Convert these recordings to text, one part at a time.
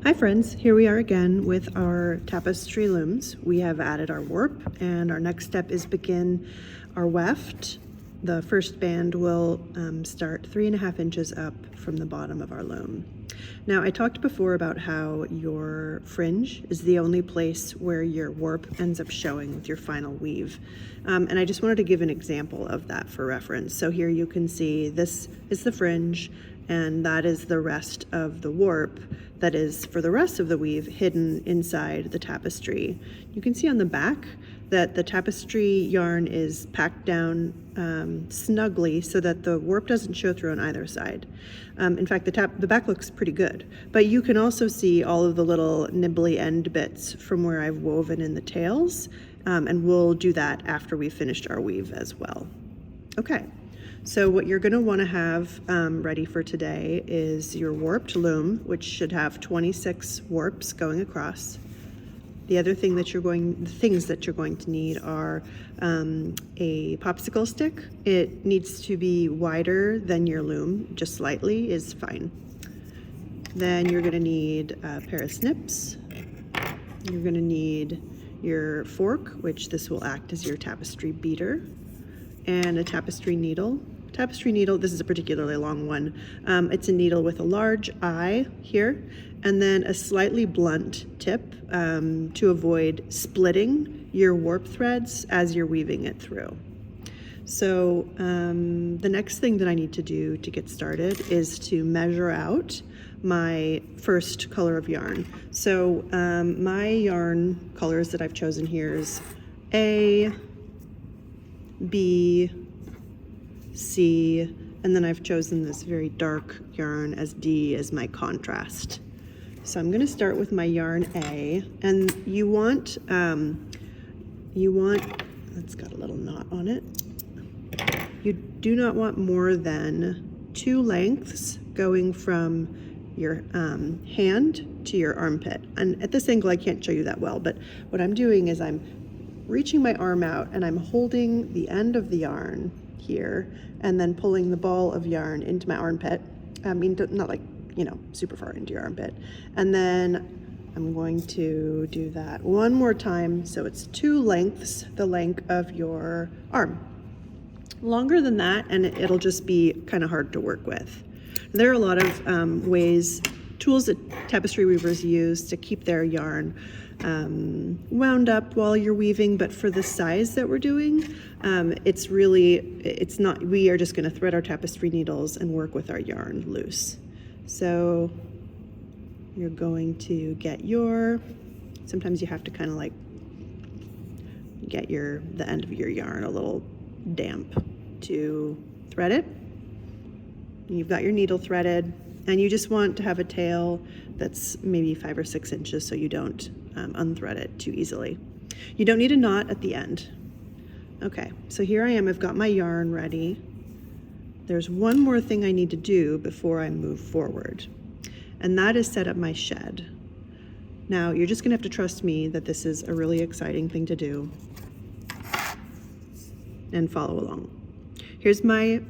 Hi friends, here we are again with our tapestry looms. We have added our warp, and our next step is begin our weft. The first band will start 3.5 inches up from the bottom of our loom. Now, I talked before about how your fringe is the only place where your warp ends up showing with your final weave. And I just wanted to give an example of that for reference. So here you can see this is the fringe, and that is the rest of the warp that is, for the rest of the weave, hidden inside the tapestry. You can see on the back that the tapestry yarn is packed down snugly so that the warp doesn't show through on either side. In fact, the back looks pretty good, but you can also see all of the little nibbly end bits from where I've woven in the tails, and we'll do that after we've finished our weave as well. Okay. So what you're going to want to have ready for today is your warped loom, which should have 26 warps going across. The other thing that the things that you're going to need are a popsicle stick. It needs to be wider than your loom, just slightly is fine. Then you're going to need a pair of snips. You're going to need your fork, which this will act as your tapestry beater, and a tapestry needle. Tapestry needle, this is a particularly long one. It's a needle with a large eye here, and then a slightly blunt tip to avoid splitting your warp threads as you're weaving it through. So the next thing that I need to do to get started is to measure out my first color of yarn. So my yarn colors that I've chosen here is A, B, C, and then I've chosen this very dark yarn as D as my contrast. So I'm going to start with my yarn A, and you want, it's got a little knot on it. You do not want more than 2 lengths going from your hand to your armpit. And at this angle I can't show you that well, but what I'm doing is I'm reaching my arm out and I'm holding the end of the yarn here and then pulling the ball of yarn into my armpit. I mean, not like, super far into your armpit. And then I'm going to do that one more time. So it's 2 lengths, the length of your arm. Longer than that, and it'll just be kind of hard to work with. There are a lot of tools that tapestry weavers use to keep their yarn wound up while you're weaving, but for the size that we're doing, we are just going to thread our tapestry needles and work with our yarn loose. So you're going to get sometimes you have to kind of like get the end of your yarn a little damp to thread it. You've got your needle threaded, and you just want to have a tail that's maybe 5 or 6 inches so you don't unthread it too easily. You don't need a knot at the end. Okay, so here I am, I've got my yarn ready. There's one more thing I need to do before I move forward, and that is set up my shed. Now, you're just gonna have to trust me that this is a really exciting thing to do and follow along. Here's my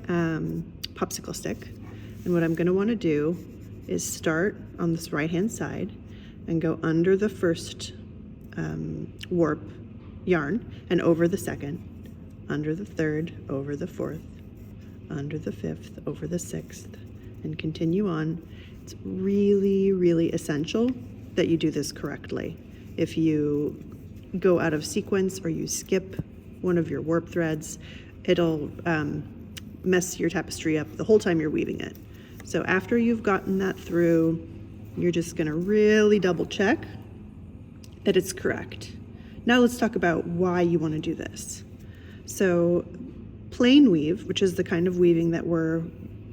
popsicle stick, and what I'm going to want to do is start on this right hand side and go under the first warp yarn and over the second, under the third, over the fourth, under the fifth, over the sixth, and continue on. It's really, really essential that you do this correctly. If you go out of sequence or you skip one of your warp threads, it'll mess your tapestry up the whole time you're weaving it. So after you've gotten that through, you're just going to really double check that it's correct. Now let's talk about why you want to do this. So plain weave, which is the kind of weaving that we're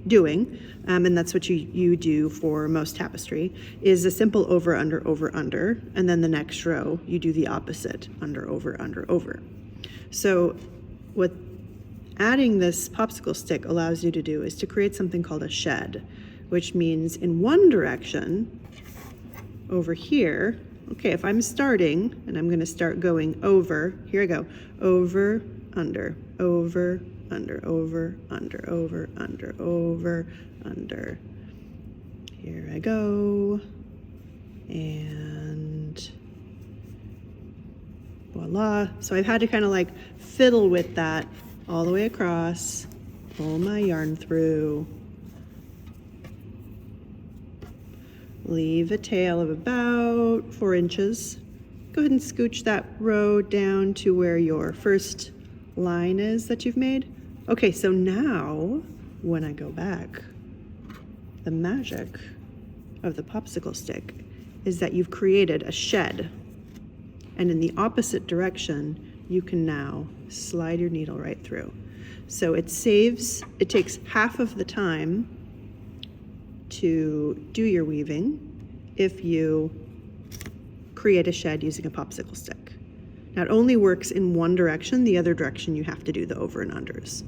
doing, and that's what you do for most tapestry, is a simple over, under, and then the next row you do the opposite, under, over. So what adding this popsicle stick allows you to do is to create something called a shed, which means in one direction, over here, okay, if I'm starting, and I'm gonna start going over, here I go, over, under, over, under, over, under, over, under. Here I go, voila. So I've had to kind of like fiddle with that all the way across, pull my yarn through, leave a tail of about 4 inches. Go ahead and scooch that row down to where your first line is that you've made. Okay, so now when I go back, the magic of the popsicle stick is that you've created a shed, and in the opposite direction you can now slide your needle right through. So it takes half of the time to do your weaving if you create a shed using a popsicle stick. Now it only works in one direction, the other direction you have to do the over and unders.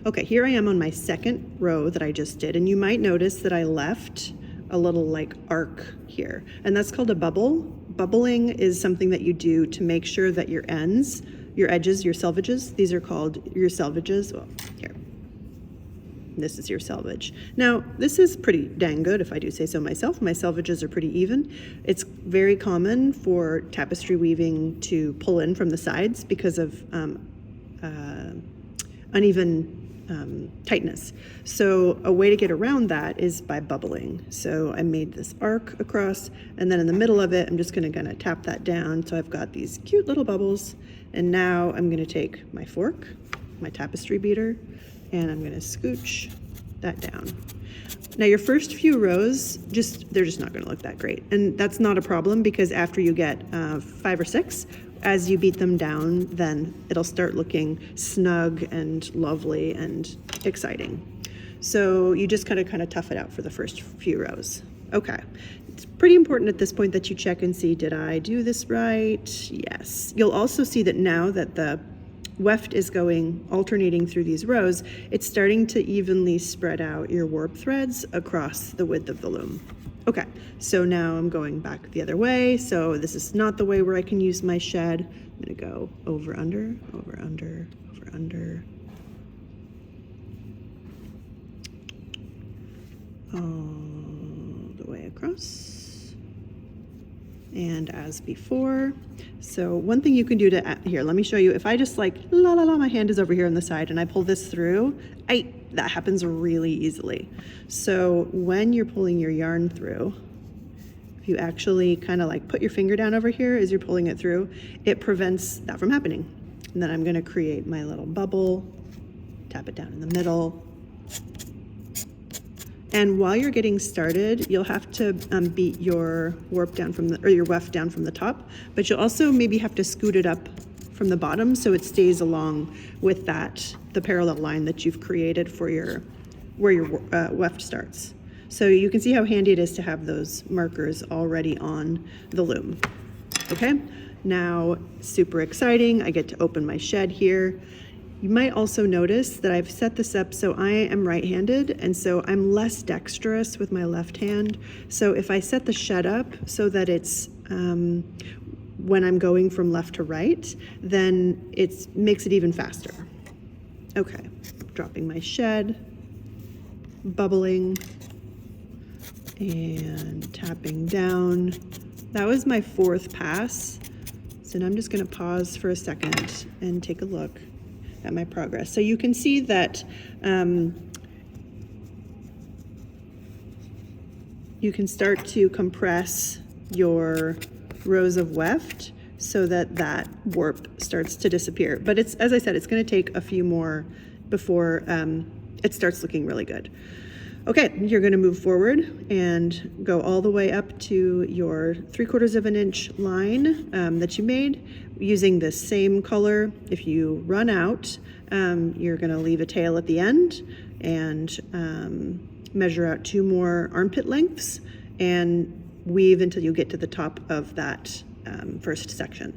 Okay, here I am on my second row that I just did, and you might notice that I left a little like arc here, and that's called a bubble. Bubbling is something that you do to make sure that your ends, your edges, your selvages, these are called your selvages. Well, here, this is your selvage. Now, this is pretty dang good if I do say so myself. My selvages are pretty even. It's very common for tapestry weaving to pull in from the sides because of uneven tightness. So a way to get around that is by bubbling. So I made this arc across, and then in the middle of it, I'm just gonna tap that down. So I've got these cute little bubbles, and now I'm gonna take my fork, my tapestry beater, and I'm gonna scooch that down. Now your first few rows, they're just not gonna look that great. And that's not a problem, because after you get 5 or 6, as you beat them down, then it'll start looking snug and lovely and exciting. So you just kind of tough it out for the first few rows. Okay, it's pretty important at this point that you check and see, did I do this right? Yes. You'll also see that now that the weft is alternating through these rows, it's starting to evenly spread out your warp threads across the width of the loom. Okay, so now I'm going back the other way. So this is not the way where I can use my shed. I'm gonna go over, under, over, under, over, under. All the way across. And as before. So one thing you can do here, let me show you. If I just my hand is over here on the side and I pull this through, that happens really easily. So when you're pulling your yarn through, if you actually put your finger down over here as you're pulling it through, it prevents that from happening. And then I'm gonna create my little bubble, tap it down in the middle. And while you're getting started, you'll have to beat your warp down your weft down from the top, but you'll also maybe have to scoot it up from the bottom so it stays along with the parallel line that you've created for where your weft starts. So you can see how handy it is to have those markers already on the loom. Okay, now super exciting, I get to open my shed here. You might also notice that I've set this up so I am right-handed, and so I'm less dexterous with my left hand. So if I set the shed up so that it's when I'm going from left to right, then it makes it even faster. Okay, dropping my shed, bubbling, and tapping down. That was my 4th pass. So now I'm just gonna pause for a second and take a look at my progress. So you can see that you can start to compress your rows of weft so that warp starts to disappear. But it's, as I said, it's gonna take a few more before it starts looking really good. Okay, you're gonna move forward and go all the way up to your 3/4 of an inch line that you made using the same color. If you run out, you're gonna leave a tail at the end and measure out 2 more armpit lengths and weave until you get to the top of that first section.